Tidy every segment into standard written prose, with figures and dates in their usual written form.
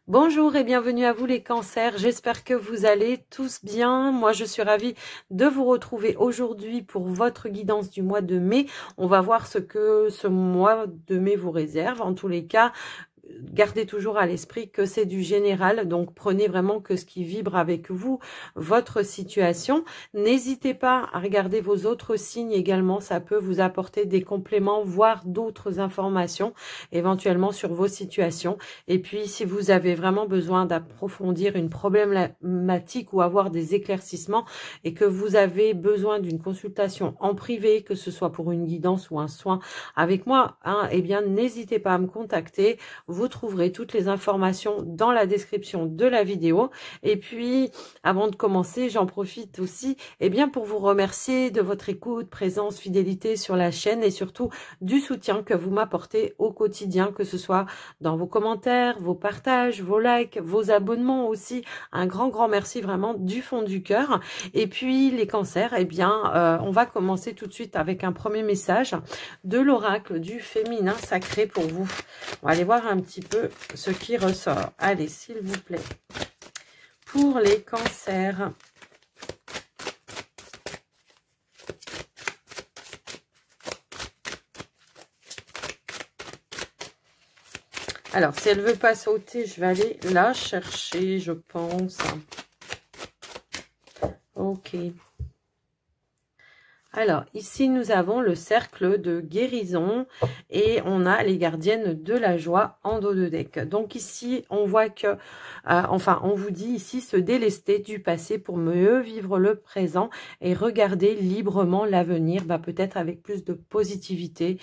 Bonjour et bienvenue à vous les cancers, j'espère que vous allez tous bien. Moi je suis ravie de vous retrouver aujourd'hui pour votre guidance du mois de mai. On va voir ce que ce mois de mai vous réserve. En tous les cas, gardez toujours à l'esprit que c'est du général, donc prenez vraiment que ce qui vibre avec vous, votre situation. N'hésitez pas à regarder vos autres signes également, ça peut vous apporter des compléments, voire d'autres informations, éventuellement sur vos situations. Et puis, si vous avez vraiment besoin d'approfondir une problématique ou avoir des éclaircissements et que vous avez besoin d'une consultation en privé, que ce soit pour une guidance ou un soin avec moi, eh bien, n'hésitez pas à me contacter. Vous trouverez toutes les informations dans la description de la vidéo. Et puis, avant de commencer, j'en profite aussi pour vous remercier de votre écoute, présence, fidélité sur la chaîne et surtout du soutien que vous m'apportez au quotidien, que ce soit dans vos commentaires, vos partages, vos likes, vos abonnements aussi. Un grand merci vraiment du fond du cœur. Et puis, les cancers, on va commencer tout de suite avec un premier message de l'oracle du féminin sacré pour vous. On va aller voir un petit peu ce qui ressort. Allez, s'il vous plaît. Pour les cancers. Alors, si elle ne veut pas sauter, je vais aller la chercher, je pense. Ok. Alors, ici, nous avons le cercle de guérison et on a les gardiennes de la joie en dos de deck. Donc ici, on voit que, on vous dit ici se délester du passé pour mieux vivre le présent et regarder librement l'avenir, peut-être avec plus de positivité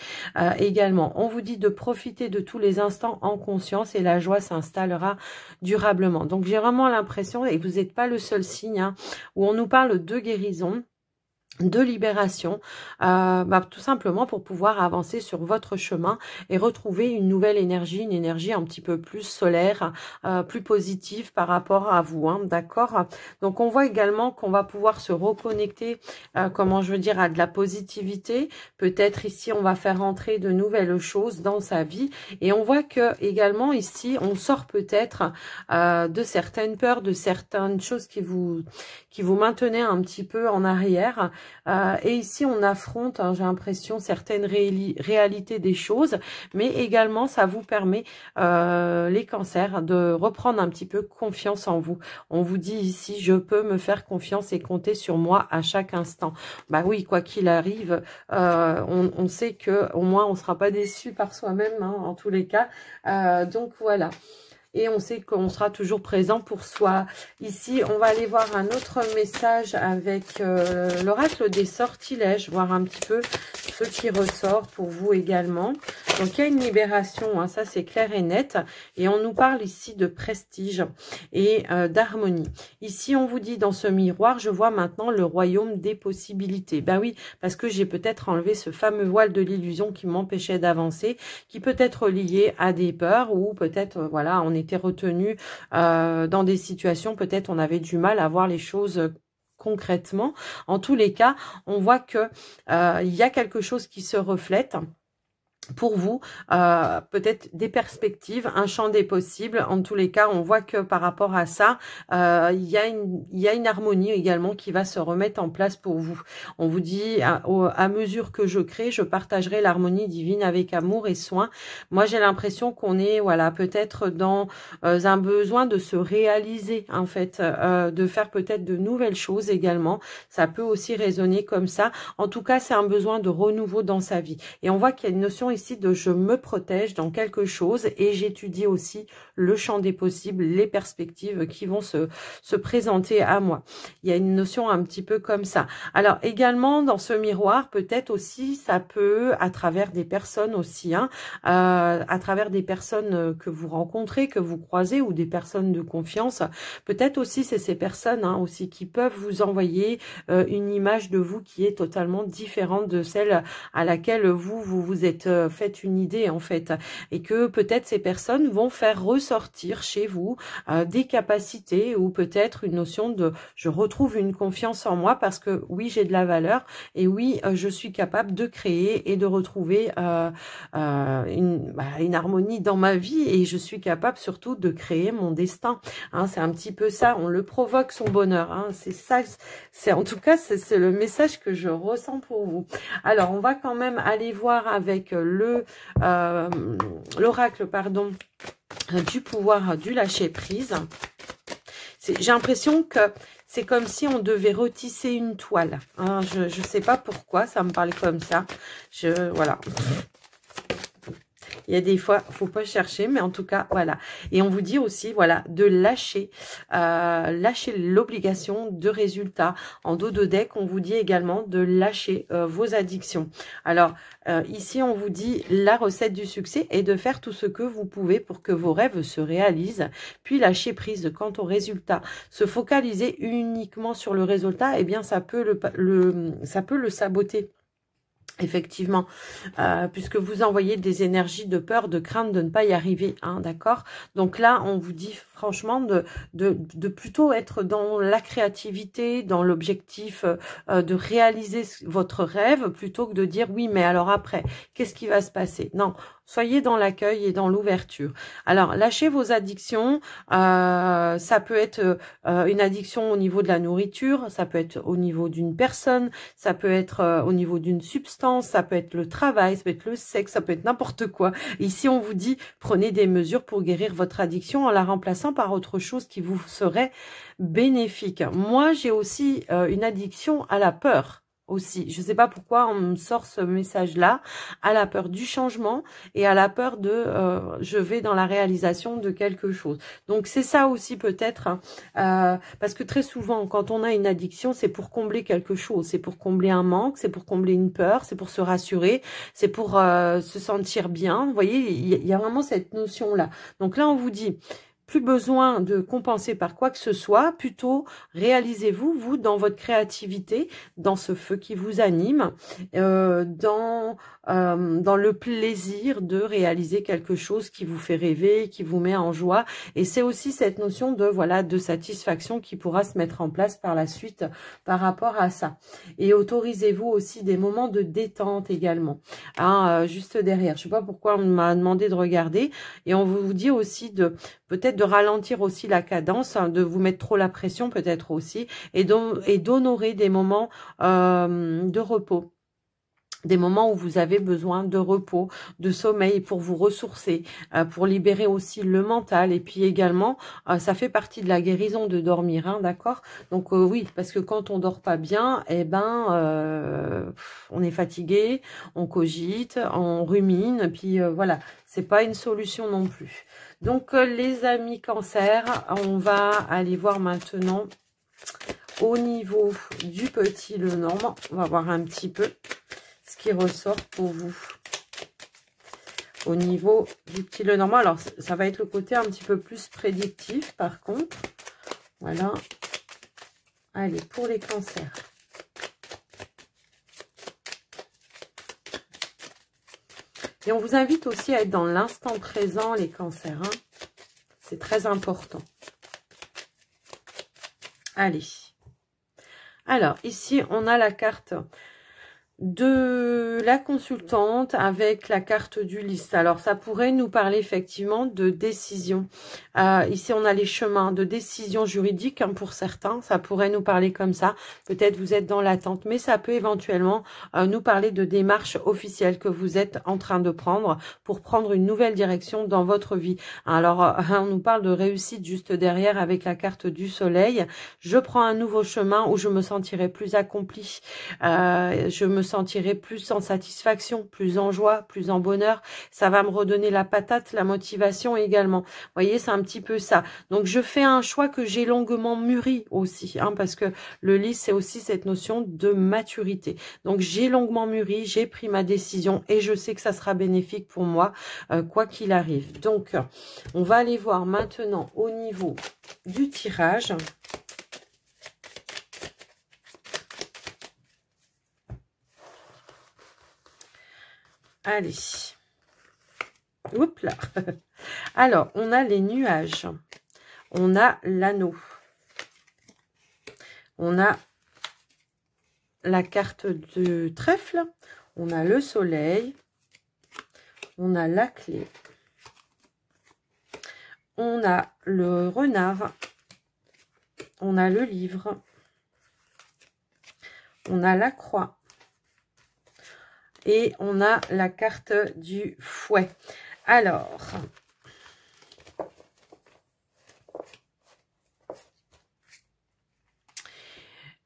également. On vous dit de profiter de tous les instants en conscience et la joie s'installera durablement. Donc, j'ai vraiment l'impression, et vous n'êtes pas le seul signe, où on nous parle de guérison, de libération, tout simplement pour pouvoir avancer sur votre chemin et retrouver une nouvelle énergie, une énergie un petit peu plus solaire, plus positive par rapport à vous, d'accord? Donc on voit également qu'on va pouvoir se reconnecter, à de la positivité. Peut-être ici on va faire entrer de nouvelles choses dans sa vie et on voit que également ici on sort peut-être de certaines peurs, de certaines choses qui vous maintenaient un petit peu en arrière. Et ici, on affronte, j'ai l'impression, certaines réalités des choses, mais également, ça vous permet, les cancers, de reprendre un petit peu confiance en vous. On vous dit ici, je peux me faire confiance et compter sur moi à chaque instant. Oui, quoi qu'il arrive, on sait que au moins, on ne sera pas déçu par soi-même, en tous les cas. Donc, voilà. Et on sait qu'on sera toujours présent pour soi. Ici, on va aller voir un autre message avec l'oracle des sortilèges, voir un petit peu ce qui ressort pour vous également. Donc, il y a une libération, ça c'est clair et net. Et on nous parle ici de prestige et d'harmonie. Ici, on vous dit dans ce miroir, je vois maintenant le royaume des possibilités. Oui, parce que j'ai peut-être enlevé ce fameux voile de l'illusion qui m'empêchait d'avancer, qui peut être lié à des peurs ou peut-être, voilà, on était retenu dans des situations, peut-être on avait du mal à voir les choses concrètement. En tous les cas, on voit que il y a quelque chose qui se reflète pour vous, peut-être des perspectives, un champ des possibles. En tous les cas, on voit que par rapport à ça, il y a une harmonie également qui va se remettre en place pour vous. On vous dit, à mesure que je crée, je partagerai l'harmonie divine avec amour et soin. Moi, j'ai l'impression qu'on est, voilà, peut-être dans un besoin de se réaliser, en fait, de faire peut-être de nouvelles choses également. Ça peut aussi résonner comme ça. En tout cas, c'est un besoin de renouveau dans sa vie. Et on voit qu'il y a une notion ici de je me protège dans quelque chose et j'étudie aussi le champ des possibles, les perspectives qui vont se présenter à moi. Il y a une notion un petit peu comme ça. Alors également dans ce miroir, peut-être aussi ça peut à travers des personnes aussi, à travers des personnes que vous rencontrez, que vous croisez ou des personnes de confiance. Peut-être aussi c'est ces personnes aussi qui peuvent vous envoyer une image de vous qui est totalement différente de celle à laquelle vous êtes faites une idée en fait, et que peut-être ces personnes vont faire ressortir chez vous des capacités ou peut-être une notion de je retrouve une confiance en moi parce que oui, j'ai de la valeur et oui, je suis capable de créer et de retrouver une harmonie dans ma vie et je suis capable surtout de créer mon destin. Hein, c'est un petit peu ça, on le provoque son bonheur. Hein, c'est ça, c'est en tout cas, c'est le message que je ressens pour vous. Alors, on va quand même aller voir avec l'oracle, pardon, du pouvoir du lâcher prise. J'ai l'impression que c'est comme si on devait retisser une toile. Hein, je ne sais pas pourquoi, ça me parle comme ça. Voilà. Il y a des fois, il ne faut pas chercher, mais en tout cas, voilà. Et on vous dit aussi, voilà, de lâcher l'obligation de résultat. En dos de deck, on vous dit également de lâcher vos addictions. Alors, ici, on vous dit la recette du succès est de faire tout ce que vous pouvez pour que vos rêves se réalisent, puis lâcher prise quant au résultat. Se focaliser uniquement sur le résultat, eh bien, ça peut le saboter. Effectivement, puisque vous envoyez des énergies de peur, de crainte de ne pas y arriver, hein, d'accord? Donc là, on vous dit franchement de plutôt être dans la créativité, dans l'objectif de réaliser votre rêve, plutôt que de dire oui, mais alors après, qu'est-ce qui va se passer? Non, soyez dans l'accueil et dans l'ouverture. Alors, lâchez vos addictions. Ça peut être une addiction au niveau de la nourriture, ça peut être au niveau d'une personne, ça peut être au niveau d'une substance, ça peut être le travail, ça peut être le sexe, ça peut être n'importe quoi. Ici, on vous dit, prenez des mesures pour guérir votre addiction en la remplaçant par autre chose qui vous serait bénéfique. Moi, j'ai aussi une addiction à la peur. Aussi, je ne sais pas pourquoi on me sort ce message-là, à la peur du changement et à la peur de je vais dans la réalisation de quelque chose. Donc c'est ça aussi peut-être, hein, parce que très souvent quand on a une addiction, c'est pour combler quelque chose, c'est pour combler un manque, c'est pour combler une peur, c'est pour se rassurer, c'est pour se sentir bien. Vous voyez, il y a vraiment cette notion-là. Donc là, on vous dit, plus besoin de compenser par quoi que ce soit, plutôt réalisez-vous, vous, dans votre créativité, dans ce feu qui vous anime, dans le plaisir de réaliser quelque chose qui vous fait rêver, qui vous met en joie. Et c'est aussi cette notion de, voilà, de satisfaction qui pourra se mettre en place par la suite par rapport à ça. Et autorisez-vous aussi des moments de détente également, hein, juste derrière. Je sais pas pourquoi on m'a demandé de regarder. Et on vous dit aussi de peut-être de ralentir aussi la cadence, hein, de vous mettre trop la pression peut-être aussi, et d'honorer des moments de repos. Des moments où vous avez besoin de repos, de sommeil pour vous ressourcer, pour libérer aussi le mental. Et puis également, ça fait partie de la guérison de dormir, hein, d'accord? Donc oui, parce que quand on dort pas bien, eh ben, on est fatigué, on cogite, on rumine, puis voilà, c'est pas une solution non plus. Donc les amis cancer, on va aller voir maintenant au niveau du petit Lenormand. On va voir un petit peu ce qui ressort pour vous au niveau du petit Lenormand. Alors, ça va être le côté un petit peu plus prédictif, par contre. Voilà. Allez, pour les cancers. Et on vous invite aussi à être dans l'instant présent, les cancers. Hein. C'est très important. Allez. Alors, ici, on a la carte de la consultante avec la carte du lys. Alors, ça pourrait nous parler effectivement de décision. Ici, on a les chemins de décision juridique, hein, pour certains. Ça pourrait nous parler comme ça. Peut-être vous êtes dans l'attente, mais ça peut éventuellement nous parler de démarches officielles que vous êtes en train de prendre pour prendre une nouvelle direction dans votre vie. Alors, on nous parle de réussite juste derrière avec la carte du soleil. Je prends un nouveau chemin où je me sentirai plus accomplie. Je me sentirai plus en satisfaction, plus en joie, plus en bonheur. Ça va me redonner la patate, la motivation également. Vous voyez, c'est un petit peu ça. Donc, je fais un choix que j'ai longuement mûri aussi, hein, parce que le lys, c'est aussi cette notion de maturité. Donc, j'ai longuement mûri, j'ai pris ma décision et je sais que ça sera bénéfique pour moi, quoi qu'il arrive. Donc, on va aller voir maintenant au niveau du tirage. Allez, Oups là. Alors, on a les nuages. On a l'anneau. On a la carte de trèfle. On a le soleil. On a la clé. On a le renard. On a le livre. On a la croix. Et on a la carte du fouet. Alors,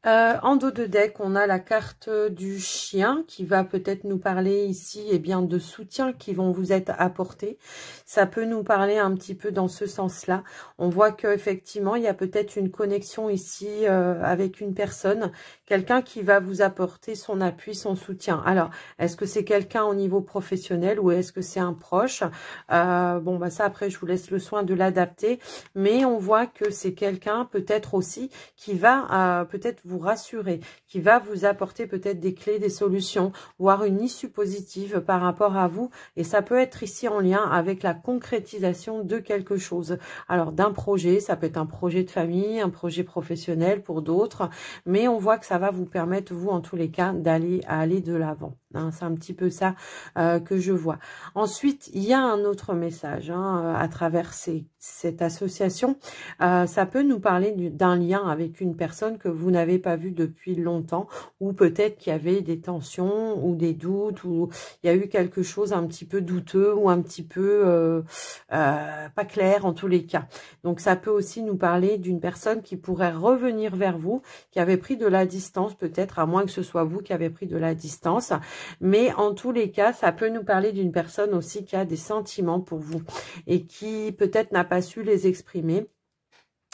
en dos de deck, on a la carte du chien qui va peut-être nous parler ici bien, de soutien qui vont vous être apportés. Ça peut nous parler un petit peu dans ce sens-là. On voit qu'effectivement, il y a peut-être une connexion ici avec une personne, quelqu'un qui va vous apporter son appui, son soutien. Alors, est-ce que c'est quelqu'un au niveau professionnel ou est-ce que c'est un proche? Bon, bah ça, après, je vous laisse le soin de l'adapter. Mais on voit que c'est quelqu'un peut-être aussi qui va peut-être vous rassurer, qui va vous apporter peut-être des clés, des solutions, voire une issue positive par rapport à vous. Et ça peut être ici en lien avec la concrétisation de quelque chose. Alors d'un projet, ça peut être un projet de famille, un projet professionnel pour d'autres, mais on voit que ça va vous permettre, vous en tous les cas, d'aller de l'avant. Hein, c'est un petit peu ça que je vois. Ensuite, il y a un autre message à travers cette association. Ça peut nous parler d'un lien avec une personne que vous n'avez pas vue depuis longtemps, ou peut-être qu'il y avait des tensions ou des doutes, ou il y a eu quelque chose un petit peu douteux ou un petit peu pas clair en tous les cas. Donc ça peut aussi nous parler d'une personne qui pourrait revenir vers vous, qui avait pris de la distance peut-être, à moins que ce soit vous qui avez pris de la distance. Mais en tous les cas, ça peut nous parler d'une personne aussi qui a des sentiments pour vous et qui peut-être n'a pas su les exprimer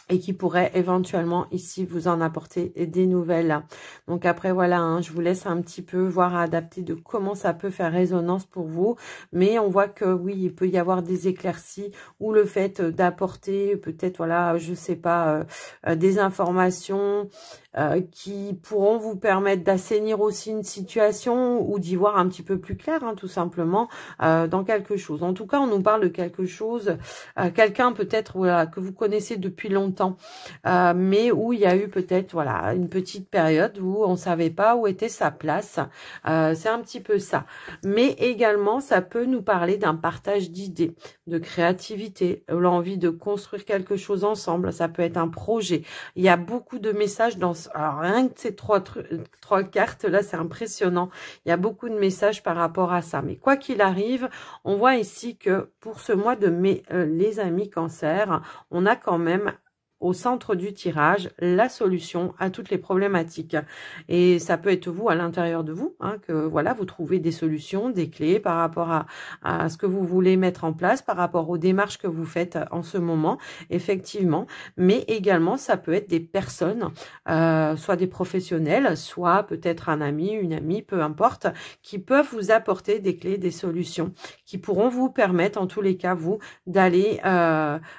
et qui pourrait éventuellement ici vous en apporter des nouvelles. Donc après voilà, je vous laisse un petit peu voir adapter de comment ça peut faire résonance pour vous. Mais on voit que oui, il peut y avoir des éclaircies ou le fait d'apporter peut-être, voilà, je sais pas, des informations qui pourront vous permettre d'assainir aussi une situation ou d'y voir un petit peu plus clair, tout simplement, dans quelque chose. En tout cas, on nous parle de quelque chose, quelqu'un peut-être voilà, que vous connaissez depuis longtemps, mais où il y a eu peut-être voilà une petite période où on savait pas où était sa place. C'est un petit peu ça. Mais également, ça peut nous parler d'un partage d'idées, de créativité, l'envie de construire quelque chose ensemble. Ça peut être un projet. Il y a beaucoup de messages dans alors rien que ces trois cartes là, c'est impressionnant. Il y a beaucoup de messages par rapport à ça. Mais quoi qu'il arrive, on voit ici que pour ce mois de mai, les amis Cancer, on a quand même au centre du tirage la solution à toutes les problématiques. Et ça peut être vous à l'intérieur de vous, que voilà, vous trouvez des solutions, des clés par rapport à ce que vous voulez mettre en place, par rapport aux démarches que vous faites en ce moment, effectivement. Mais également, ça peut être des personnes, soit des professionnels, soit peut-être un ami, une amie, peu importe, qui peuvent vous apporter des clés, des solutions, qui pourront vous permettre, en tous les cas, vous, d'aller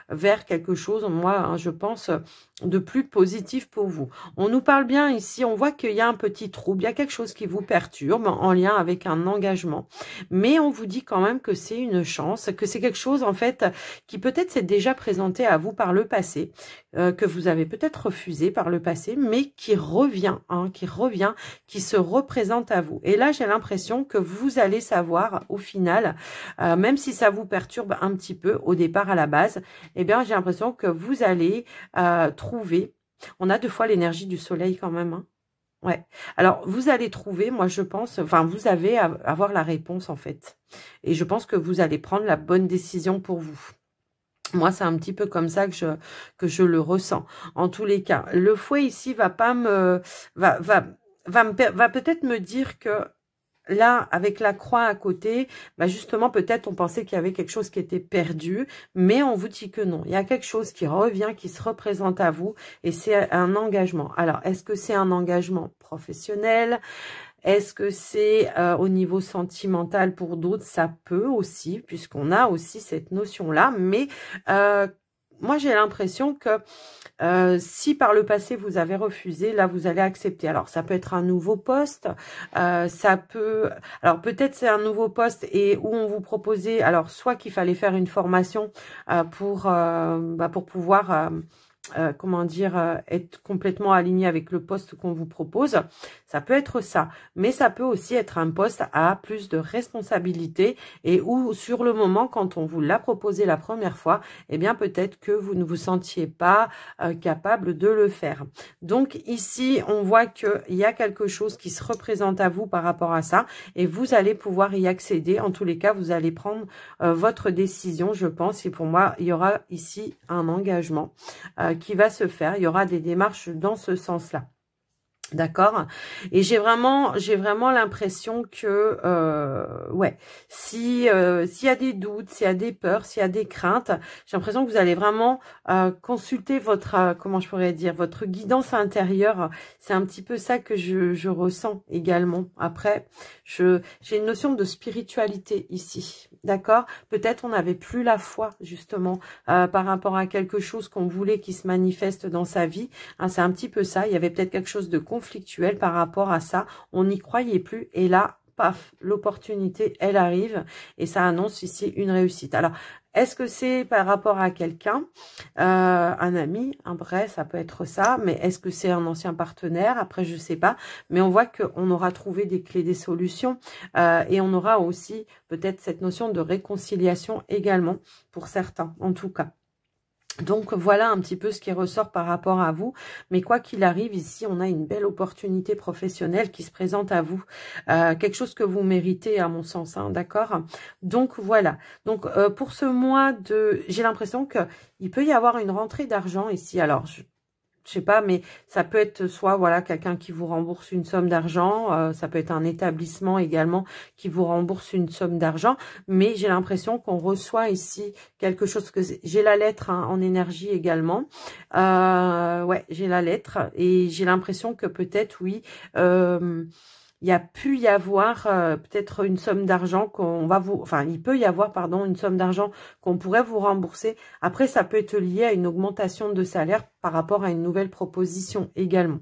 vers quelque chose, moi, je pense, de plus positif pour vous. On nous parle bien ici, on voit qu'il y a un petit trouble, il y a quelque chose qui vous perturbe en lien avec un engagement. Mais on vous dit quand même que c'est une chance, que c'est quelque chose en fait qui peut-être s'est déjà présenté à vous par le passé, que vous avez peut-être refusé par le passé, mais qui revient, qui se représente à vous. Et là, j'ai l'impression que vous allez savoir au final, même si ça vous perturbe un petit peu au départ à la base, eh bien, j'ai l'impression que vous allez trouver. On a deux fois l'énergie du soleil quand même. Ouais. Alors, vous allez trouver, moi je pense, enfin, vous allez avoir la réponse en fait. Et je pense que vous allez prendre la bonne décision pour vous. Moi, c'est un petit peu comme ça que je le ressens. En tous les cas, le fouet ici va peut-être me dire que là, avec la croix à côté, justement, peut-être on pensait qu'il y avait quelque chose qui était perdu, mais on vous dit que non. Il y a quelque chose qui revient, qui se représente à vous, et c'est un engagement. Alors, est-ce que c'est un engagement professionnel ? Est-ce que c'est au niveau sentimental pour d'autres? Ça peut aussi, puisqu'on a aussi cette notion-là, mais moi j'ai l'impression que si par le passé vous avez refusé, là vous allez accepter. Alors ça peut être un nouveau poste, ça peut, alors peut-être c'est un nouveau poste et où on vous proposait, alors soit qu'il fallait faire une formation pour pouvoir comment dire, être complètement aligné avec le poste qu'on vous propose. Ça peut être ça, mais ça peut aussi être un poste à plus de responsabilité et où sur le moment, quand on vous l'a proposé la première fois, eh bien peut-être que vous ne vous sentiez pas capable de le faire. Donc ici, on voit qu'il y a quelque chose qui se représente à vous par rapport à ça et vous allez pouvoir y accéder. En tous les cas, vous allez prendre votre décision, je pense, et pour moi, il y aura ici un engagement qui va se faire. Il y aura des démarches dans ce sens-là. D'accord. Et j'ai vraiment l'impression que ouais, si s'il y a des doutes, s'il y a des peurs, s'il y a des craintes, j'ai l'impression que vous allez vraiment consulter votre comment je pourrais dire, votre guidance intérieure. C'est un petit peu ça que je ressens également. Après, j'ai une notion de spiritualité ici. D'accord. Peut-être on n'avait plus la foi justement par rapport à quelque chose qu'on voulait qui se manifeste dans sa vie. Hein, c'est un petit peu ça. Il y avait peut-être quelque chose de conflictuel par rapport à ça. On n'y croyait plus et là, paf, l'opportunité, elle arrive et ça annonce ici une réussite. Alors, est-ce que c'est par rapport à quelqu'un, un ami, un vrai, ça peut être ça, mais est-ce que c'est un ancien partenaire? Après, je sais pas, mais on voit qu'on aura trouvé des clés, des solutions et on aura aussi peut-être cette notion de réconciliation également pour certains, en tout cas. Donc, voilà un petit peu ce qui ressort par rapport à vous. Mais quoi qu'il arrive, ici, on a une belle opportunité professionnelle qui se présente à vous. Quelque chose que vous méritez, à mon sens, hein, d'accord? Donc, voilà. Donc, pour ce mois de... J'ai l'impression qu'il peut y avoir une rentrée d'argent ici. Alors, je sais pas, mais ça peut être soit voilà quelqu'un qui vous rembourse une somme d'argent, ça peut être un établissement également qui vous rembourse une somme d'argent, mais j'ai l'impression qu'on reçoit ici quelque chose que j'ai la lettre hein, en énergie également. Ouais, j'ai la lettre et j'ai l'impression que peut-être oui. Il y a pu y avoir peut-être une somme d'argent qu'on va vous... Enfin, il peut y avoir, pardon, une somme d'argent qu'on pourrait vous rembourser. Après, ça peut être lié à une augmentation de salaire par rapport à une nouvelle proposition également.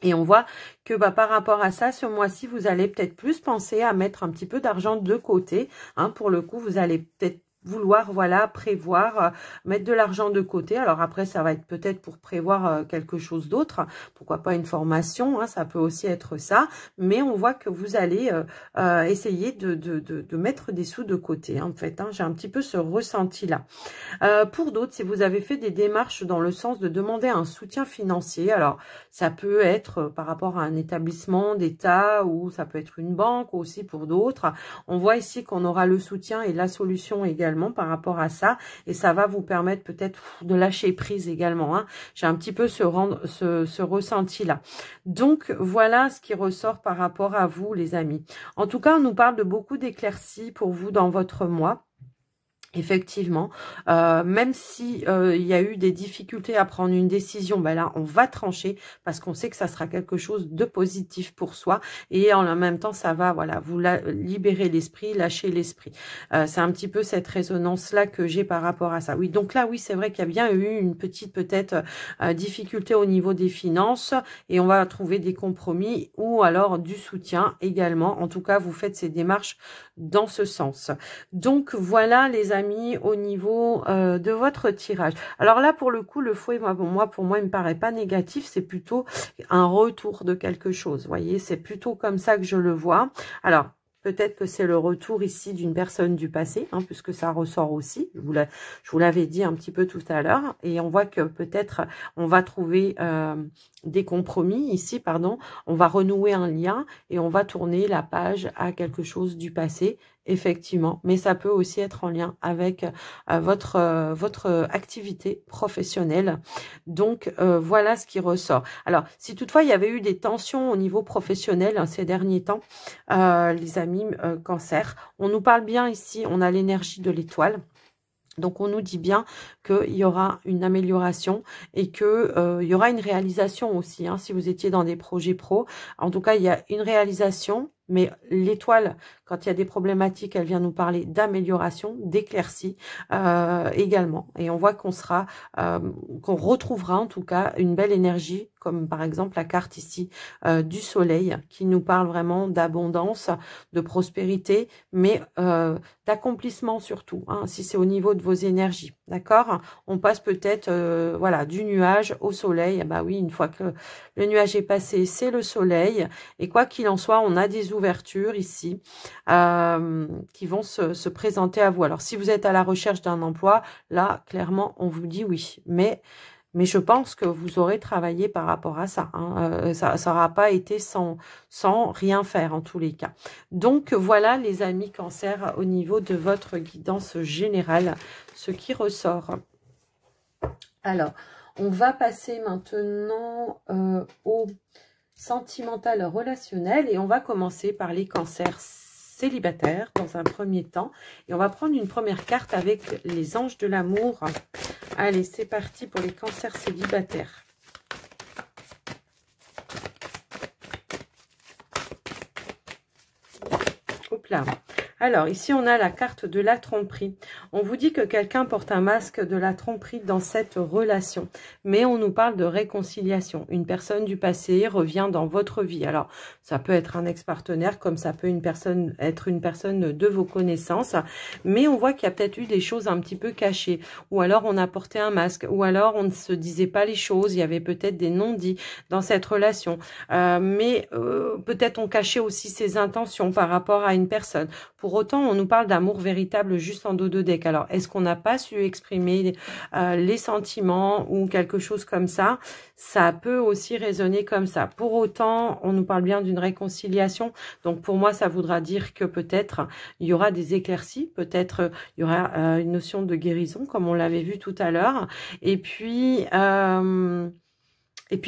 Et on voit que par rapport à ça, ce mois-ci, vous allez peut-être plus penser à mettre un petit peu d'argent de côté. Hein, pour le coup, vous allez peut-être vouloir, voilà, prévoir, mettre de l'argent de côté. Alors après, ça va être peut-être pour prévoir quelque chose d'autre. Pourquoi pas une formation, hein, ça peut aussi être ça. Mais on voit que vous allez essayer de mettre des sous de côté, en fait. Hein, j'ai un petit peu ce ressenti-là. Pour d'autres, si vous avez fait des démarches dans le sens de demander un soutien financier, alors ça peut être par rapport à un établissement d'État ou ça peut être une banque aussi pour d'autres. On voit ici qu'on aura le soutien et la solution également par rapport à ça et ça va vous permettre peut-être de lâcher prise également. Hein. J'ai un petit peu ce ressenti-là. Donc, voilà ce qui ressort par rapport à vous, les amis. En tout cas, on nous parle de beaucoup d'éclaircies pour vous dans votre mois. Effectivement, même si il y a eu des difficultés à prendre une décision, ben là, on va trancher parce qu'on sait que ça sera quelque chose de positif pour soi et en même temps, ça va, voilà, vous libérer l'esprit, lâcher l'esprit. C'est un petit peu cette résonance-là que j'ai par rapport à ça. Oui, donc là, oui, c'est vrai qu'il y a bien eu une petite peut-être difficulté au niveau des finances et on va trouver des compromis ou alors du soutien également. En tout cas, vous faites ces démarches dans ce sens. Donc, voilà, les amis, au niveau de votre tirage. Alors là, pour le coup, le fouet, pour moi, il me paraît pas négatif. C'est plutôt un retour de quelque chose. Vous voyez, c'est plutôt comme ça que je le vois. Alors, peut-être que c'est le retour ici d'une personne du passé, hein, puisque ça ressort aussi. Je vous l'avais dit un petit peu tout à l'heure. Et on voit que peut-être on va trouver des compromis ici, pardon. On va renouer un lien et on va tourner la page à quelque chose du passé. Effectivement, mais ça peut aussi être en lien avec votre activité professionnelle. Donc, voilà ce qui ressort. Alors, si toutefois, il y avait eu des tensions au niveau professionnel hein, ces derniers temps, les amis cancer, on nous parle bien ici, on a l'énergie de l'étoile. Donc, on nous dit bien qu'il y aura une amélioration et que il y aura une réalisation aussi. Hein, si vous étiez dans des projets pro, en tout cas, il y a une réalisation. Mais l'étoile Quand il y a des problématiques, elle vient nous parler d'amélioration, d'éclaircie également. Et on voit qu'on sera, qu'on retrouvera en tout cas une belle énergie, comme par exemple la carte ici du soleil, qui nous parle vraiment d'abondance, de prospérité, mais d'accomplissement surtout, hein, si c'est au niveau de vos énergies, d'accord? On passe peut-être voilà, du nuage au soleil. Bah oui, une fois que le nuage est passé, c'est le soleil. Et quoi qu'il en soit, on a des ouvertures ici qui vont se présenter à vous. Alors, si vous êtes à la recherche d'un emploi, là, clairement, on vous dit oui. Mais je pense que vous aurez travaillé par rapport à ça. Hein. Ça n'aura pas été sans rien faire en tous les cas. Donc, voilà les amis Cancer au niveau de votre guidance générale, ce qui ressort. Alors, on va passer maintenant au sentimental relationnel et on va commencer par les cancers célibataires dans un premier temps. Et on va prendre une première carte avec les anges de l'amour. Allez, c'est parti pour les cancers célibataires. Hop là. Alors, ici, on a la carte de la tromperie. On vous dit que quelqu'un porte un masque de la tromperie dans cette relation. Mais on nous parle de réconciliation. Une personne du passé revient dans votre vie. Alors, ça peut être un ex-partenaire, comme ça peut être une personne de vos connaissances. Mais on voit qu'il y a peut-être eu des choses un petit peu cachées. Ou alors, on a porté un masque. Ou alors, on ne se disait pas les choses. Il y avait peut-être des non-dits dans cette relation. Mais peut-être on cachait aussi ses intentions par rapport à une personne. Pour autant, on nous parle d'amour véritable juste en dos de deck. Alors, est-ce qu'on n'a pas su exprimer les sentiments ou quelque chose comme ça? Ça peut aussi résonner comme ça. Pour autant, on nous parle bien d'une réconciliation. Donc, pour moi, ça voudra dire que peut-être il y aura des éclaircies. Peut-être il y aura une notion de guérison, comme on l'avait vu tout à l'heure. Et puis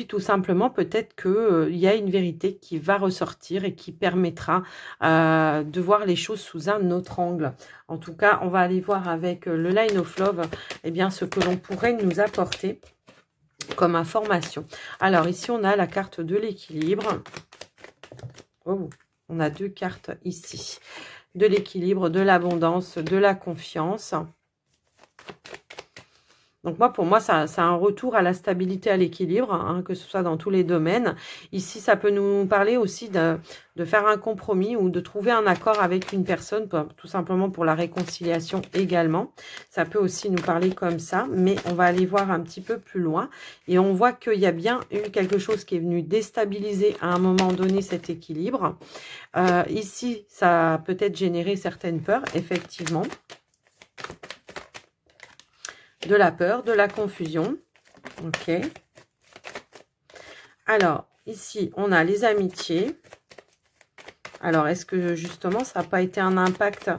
tout simplement, peut-être qu'il y a une vérité qui va ressortir et qui permettra de voir les choses sous un autre angle. En tout cas, on va aller voir avec le Line of Love eh bien, ce que l'on pourrait nous apporter comme information. Alors, ici, on a la carte de l'équilibre. Oh, on a deux cartes ici. De l'équilibre, de l'abondance, de la confiance. Donc moi, pour moi, ça a un retour à la stabilité, à l'équilibre, hein, que ce soit dans tous les domaines. Ici, ça peut nous parler aussi de faire un compromis ou de trouver un accord avec une personne, tout simplement pour la réconciliation également. Ça peut aussi nous parler comme ça, mais on va aller voir un petit peu plus loin. Et on voit qu'il y a bien eu quelque chose qui est venu déstabiliser à un moment donné cet équilibre. Ici, ça a peut-être généré certaines peurs, effectivement. De la peur, de la confusion. Ok. Alors, ici, on a les amitiés. Alors, est-ce que justement, ça n'a pas été un impact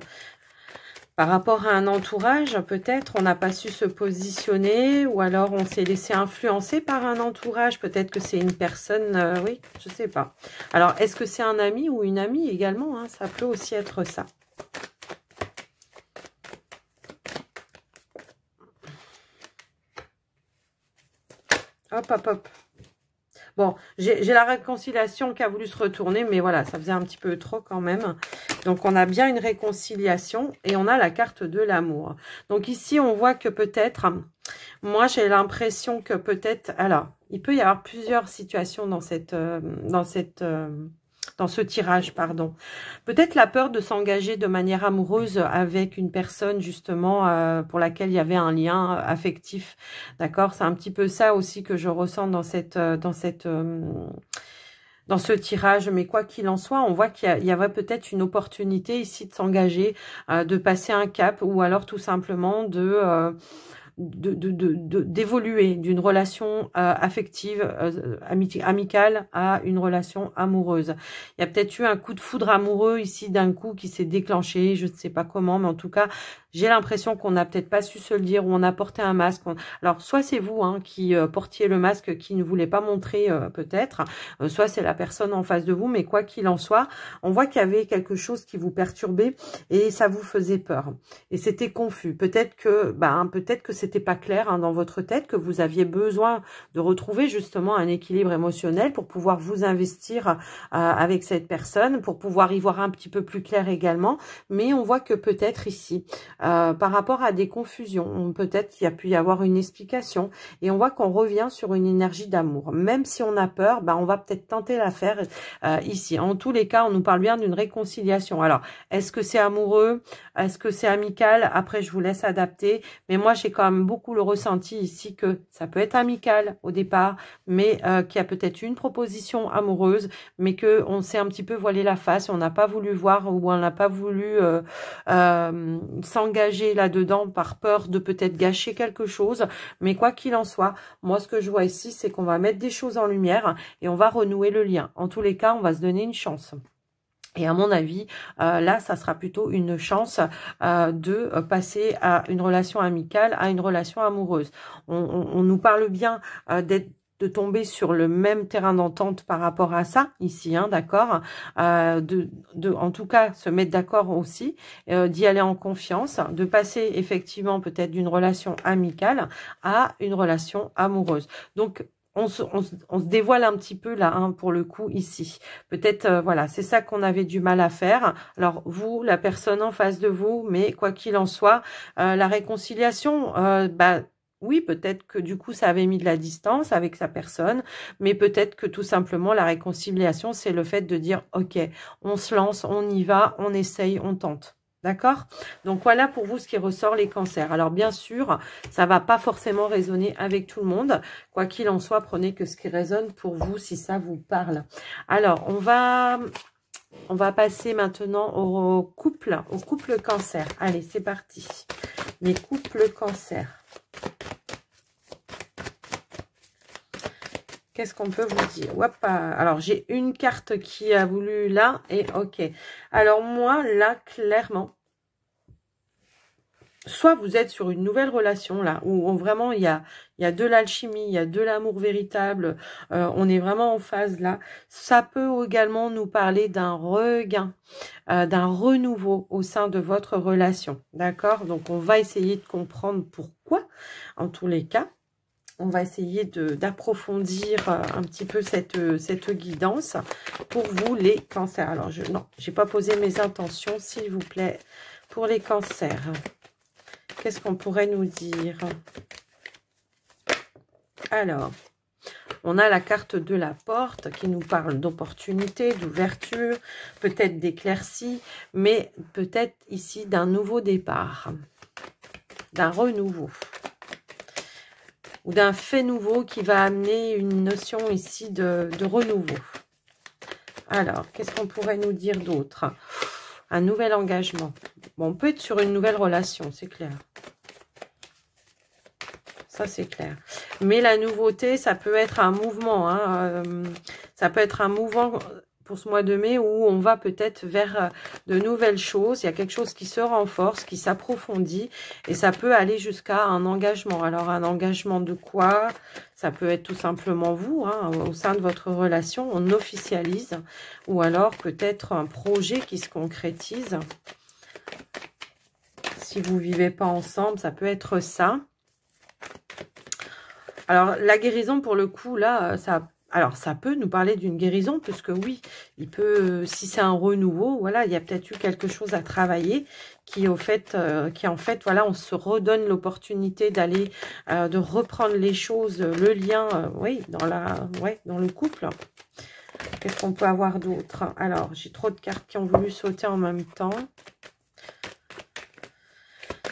par rapport à un entourage? Peut-être, on n'a pas su se positionner ou alors on s'est laissé influencer par un entourage. Peut-être que c'est une personne, oui, je ne sais pas. Alors, est-ce que c'est un ami ou une amie également, hein? Ça peut aussi être ça. Hop, hop, hop. Bon, j'ai la réconciliation qui a voulu se retourner, mais voilà, ça faisait un petit peu trop quand même. Donc, on a bien une réconciliation et on a la carte de l'amour. Donc, ici, on voit que peut-être, moi, j'ai l'impression que peut-être, alors, il peut y avoir plusieurs situations dans dans ce tirage, pardon. Peut-être la peur de s'engager de manière amoureuse avec une personne, justement, pour laquelle il y avait un lien affectif. D'accord? C'est un petit peu ça aussi que je ressens dans ce tirage. Mais quoi qu'il en soit, on voit qu'il y avait peut-être une opportunité ici de s'engager, de passer un cap ou alors tout simplement d'évoluer d'une relation affective, amicale à une relation amoureuse. Il y a peut-être eu un coup de foudre amoureux ici d'un coup qui s'est déclenché, je ne sais pas comment, mais en tout cas, j'ai l'impression qu'on n'a peut-être pas su se le dire, ou on a porté un masque. Alors, soit c'est vous hein, qui portiez le masque, qui ne voulait pas montrer peut-être, soit c'est la personne en face de vous, mais quoi qu'il en soit, on voit qu'il y avait quelque chose qui vous perturbait et ça vous faisait peur. Et c'était confus. Peut-être que c'était pas clair hein, dans votre tête, que vous aviez besoin de retrouver justement un équilibre émotionnel pour pouvoir vous investir avec cette personne, pour pouvoir y voir un petit peu plus clair également. Mais on voit que peut-être ici, par rapport à des confusions, peut-être qu'il y a pu y avoir une explication. Et on voit qu'on revient sur une énergie d'amour. Même si on a peur, on va peut-être tenter l'affaire ici. En tous les cas, on nous parle bien d'une réconciliation. Alors, est-ce que c'est amoureux? Est-ce que c'est amical? Après, je vous laisse adapter. Mais moi, j'ai quand même beaucoup le ressenti ici que ça peut être amical au départ, mais qu'il y a peut-être une proposition amoureuse, mais qu'on s'est un petit peu voilé la face, on n'a pas voulu voir ou on n'a pas voulu s'engager là-dedans par peur de peut-être gâcher quelque chose. Mais quoi qu'il en soit, moi, ce que je vois ici, c'est qu'on va mettre des choses en lumière et on va renouer le lien. En tous les cas, on va se donner une chance. Et à mon avis, là, ça sera plutôt une chance de passer à une relation amicale, à une relation amoureuse. On nous parle bien de tomber sur le même terrain d'entente par rapport à ça, ici, hein, d'accord, en tout cas, se mettre d'accord aussi, d'y aller en confiance, de passer effectivement peut-être d'une relation amicale à une relation amoureuse. Donc, on se dévoile un petit peu là, hein, pour le coup, ici. Peut-être, voilà, c'est ça qu'on avait du mal à faire. Alors, vous, la personne en face de vous, mais quoi qu'il en soit, la réconciliation, oui, peut-être que du coup, ça avait mis de la distance avec sa personne, mais peut-être que tout simplement, la réconciliation, c'est le fait de dire, ok, on se lance, on y va, on essaye, on tente. D'accord? Donc, voilà pour vous ce qui ressort les cancers. Alors, bien sûr, ça va pas forcément résonner avec tout le monde. Quoi qu'il en soit, prenez que ce qui résonne pour vous, si ça vous parle. Alors, on va passer maintenant au couple cancer. Allez, c'est parti. Les couples cancer. Qu'est-ce qu'on peut vous dire? Hop, alors, j'ai une carte qui a voulu là et ok. Alors, moi, là, clairement, soit vous êtes sur une nouvelle relation, là, où vraiment il y a de l'alchimie, il y a de l'amour véritable, on est vraiment en phase, là. Ça peut également nous parler d'un regain, d'un renouveau au sein de votre relation, d'accord? Donc, on va essayer de comprendre pourquoi, en tous les cas. On va essayer d'approfondir un petit peu cette guidance pour vous, les cancers. Alors, non, j'ai pas posé mes intentions, s'il vous plaît, pour les cancers. Qu'est-ce qu'on pourrait nous dire? Alors, on a la carte de la porte qui nous parle d'opportunité, d'ouverture, peut-être d'éclaircie, mais peut-être ici d'un nouveau départ, d'un renouveau, ou d'un fait nouveau qui va amener une notion ici de renouveau. Alors, qu'est-ce qu'on pourrait nous dire d'autre? Un nouvel engagement. Bon, on peut être sur une nouvelle relation, c'est clair. Ça, c'est clair. Mais la nouveauté, ça peut être un mouvement. Hein, ça peut être un mouvement pour ce mois de mai où on va peut-être vers de nouvelles choses. Il y a quelque chose qui se renforce, qui s'approfondit. Et ça peut aller jusqu'à un engagement. Alors, un engagement de quoi? Ça peut être tout simplement vous, hein, au sein de votre relation. On officialise. Ou alors peut-être un projet qui se concrétise. Si vous ne vivez pas ensemble, ça peut être ça. Alors, la guérison, pour le coup, là, ça peut nous parler d'une guérison, puisque oui, il peut, si c'est un renouveau, voilà, il y a peut-être eu quelque chose à travailler qui, en fait, voilà, on se redonne l'opportunité d'aller, de reprendre les choses, le lien, oui, dans le couple. Qu'est-ce qu'on peut avoir d'autre? Alors, j'ai trop de cartes qui ont voulu sauter en même temps.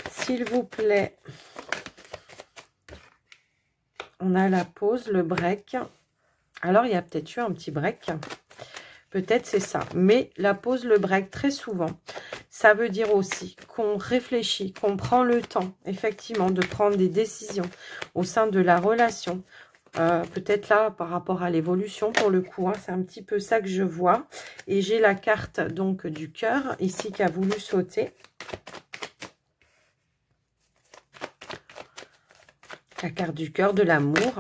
S'il vous plaît. On a la pause, le break. Alors, il y a peut-être eu un petit break. Peut-être c'est ça. Mais la pause, le break, très souvent, ça veut dire aussi qu'on réfléchit, qu'on prend le temps, effectivement, de prendre des décisions au sein de la relation. Peut-être là, par rapport à l'évolution, pour le coup, hein, c'est un petit peu ça que je vois. Et j'ai la carte, donc, du cœur, ici, qui a voulu sauter. La carte du cœur, de l'amour.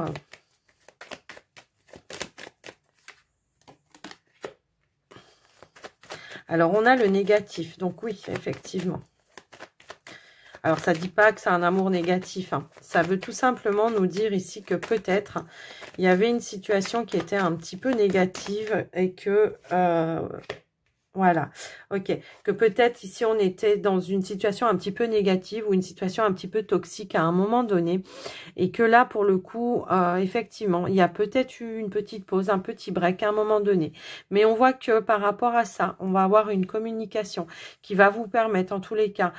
Alors, on a le négatif. Donc, oui, effectivement. Alors, ça ne dit pas que c'est un amour négatif. Hein. Ça veut tout simplement nous dire ici que peut-être il y avait une situation qui était un petit peu négative et que... voilà, ok. Que peut-être ici on était dans une situation un petit peu négative ou une situation un petit peu toxique à un moment donné. Et que là, pour le coup, effectivement, il y a peut-être eu une petite pause, un petit break à un moment donné. Mais on voit que par rapport à ça, on va avoir une communication qui va vous permettre en tous les cas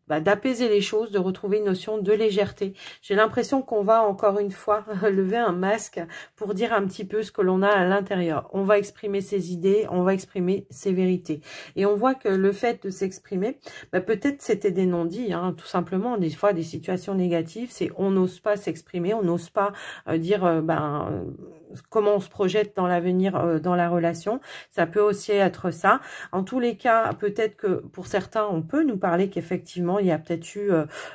d'apaiser les choses, de retrouver une notion de légèreté. J'ai l'impression qu'on va encore une fois lever un masque pour dire un petit peu ce que l'on a à l'intérieur. On va exprimer ses idées, on va exprimer ses vérités. Et on voit que le fait de s'exprimer, peut-être c'était des non-dits, hein, tout simplement. Des fois, des situations négatives, c'est on n'ose pas s'exprimer, on n'ose pas dire comment on se projette dans l'avenir, dans la relation. Ça peut aussi être ça. En tous les cas, peut-être que pour certains, on peut nous parler qu'effectivement, il y a peut-être eu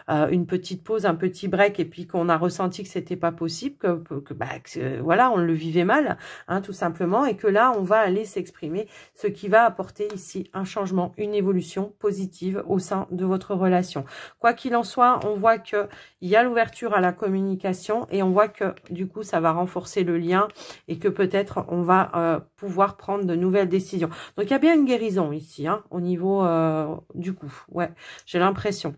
une petite pause, un petit break, et puis qu'on a ressenti que c'était pas possible, voilà, on le vivait mal, hein, tout simplement, et que là, on va aller s'exprimer, ce qui va apporter ici un changement, une évolution positive au sein de votre relation. Quoi qu'il en soit, on voit que il y a l'ouverture à la communication et on voit que du coup, ça va renforcer le lien et que peut-être on va pouvoir prendre de nouvelles décisions. Donc, il y a bien une guérison ici, hein, au niveau du coup. Ouais, j'ai l'impression.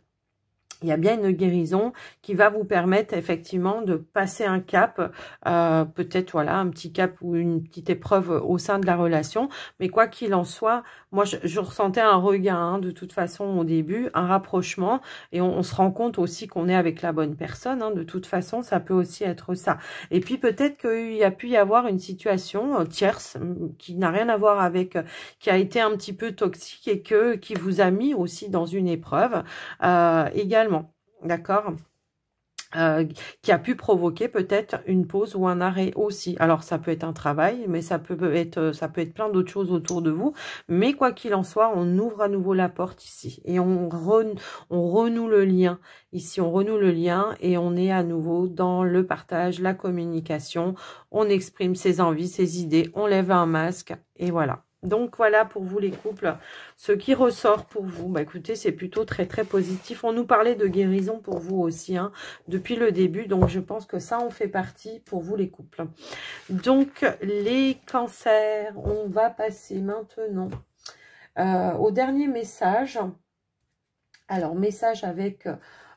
Il y a bien une guérison qui va vous permettre effectivement de passer un cap, peut-être voilà un petit cap ou une petite épreuve au sein de la relation. Mais quoi qu'il en soit, moi je ressentais un regain hein, de toute façon au début, un rapprochement et on se rend compte aussi qu'on est avec la bonne personne. Hein, de toute façon, ça peut aussi être ça. Et puis peut-être qu'il y a pu y avoir une situation tierce qui n'a rien à voir avec, qui a été un petit peu toxique et qui vous a mis aussi dans une épreuve également. D'accord, qui a pu provoquer peut-être une pause ou un arrêt aussi. Alors ça peut être un travail, mais ça peut être plein d'autres choses autour de vous. Mais quoi qu'il en soit, on ouvre à nouveau la porte ici et on renoue le lien. Ici, on renoue le lien et on est à nouveau dans le partage, la communication. On exprime ses envies, ses idées, on lève un masque et voilà. Donc, voilà pour vous les couples. Ce qui ressort pour vous, écoutez, c'est plutôt très, très positif. On nous parlait de guérison pour vous aussi, hein, depuis le début. Donc, je pense que ça en fait partie pour vous les couples. Donc, les cancers, on va passer maintenant au dernier message. Alors, message avec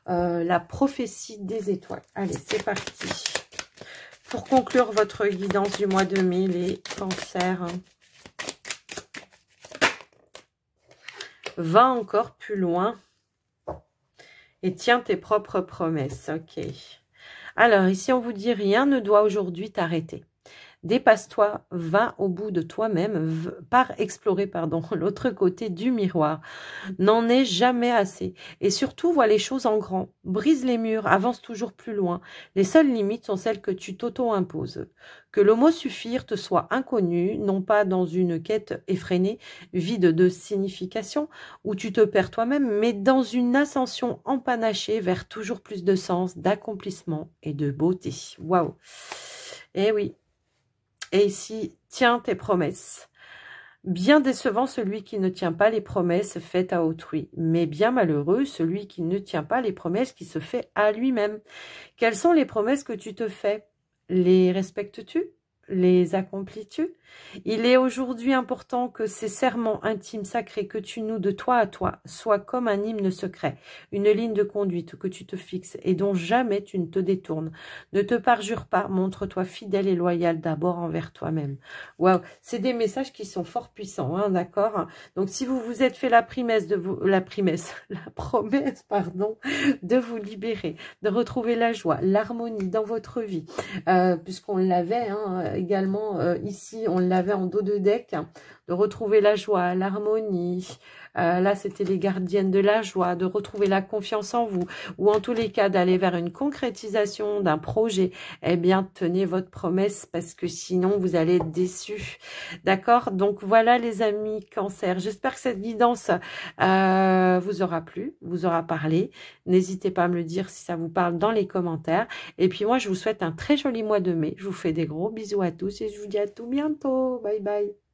la prophétie des étoiles. Allez, c'est parti. Pour conclure votre guidance du mois de mai, les cancers. Va encore plus loin et tiens tes propres promesses. Ok. Alors, ici, on vous dit rien ne doit aujourd'hui t'arrêter. Dépasse-toi, va au bout de toi-même, explorer l'autre côté du miroir. N'en est jamais assez. Et surtout, vois les choses en grand. Brise les murs, avance toujours plus loin. Les seules limites sont celles que tu t'auto-imposes. Que le mot suffire te soit inconnu, non pas dans une quête effrénée, vide de signification, où tu te perds toi-même, mais dans une ascension empanachée vers toujours plus de sens, d'accomplissement et de beauté. Waouh! Eh oui. Et ici, tiens tes promesses. Bien décevant celui qui ne tient pas les promesses faites à autrui, mais bien malheureux celui qui ne tient pas les promesses qui se fait à lui-même. Quelles sont les promesses que tu te fais? Les respectes-tu? Les accomplis-tu? Il est aujourd'hui important que ces serments intimes sacrés que tu noues de toi à toi soient comme un hymne secret, une ligne de conduite que tu te fixes et dont jamais tu ne te détournes. Ne te parjure pas, montre-toi fidèle et loyal d'abord envers toi-même. Waouh, c'est des messages qui sont fort puissants, hein, d'accord? Donc si vous vous êtes fait la promesse de vous libérer, de retrouver la joie, l'harmonie dans votre vie, puisqu'on l'avait, hein, également ici, on l'avait en dos de deck. de retrouver la joie, l'harmonie. Là, c'était les gardiennes de la joie, de retrouver la confiance en vous, ou en tous les cas, d'aller vers une concrétisation d'un projet. Eh bien, tenez votre promesse, parce que sinon, vous allez être déçus. D'accord? Donc, voilà les amis Cancer. J'espère que cette guidance vous aura plu, vous aura parlé. N'hésitez pas à me le dire si ça vous parle dans les commentaires. Et puis moi, je vous souhaite un très joli mois de mai. Je vous fais des gros bisous à tous et je vous dis à tout bientôt. Bye bye.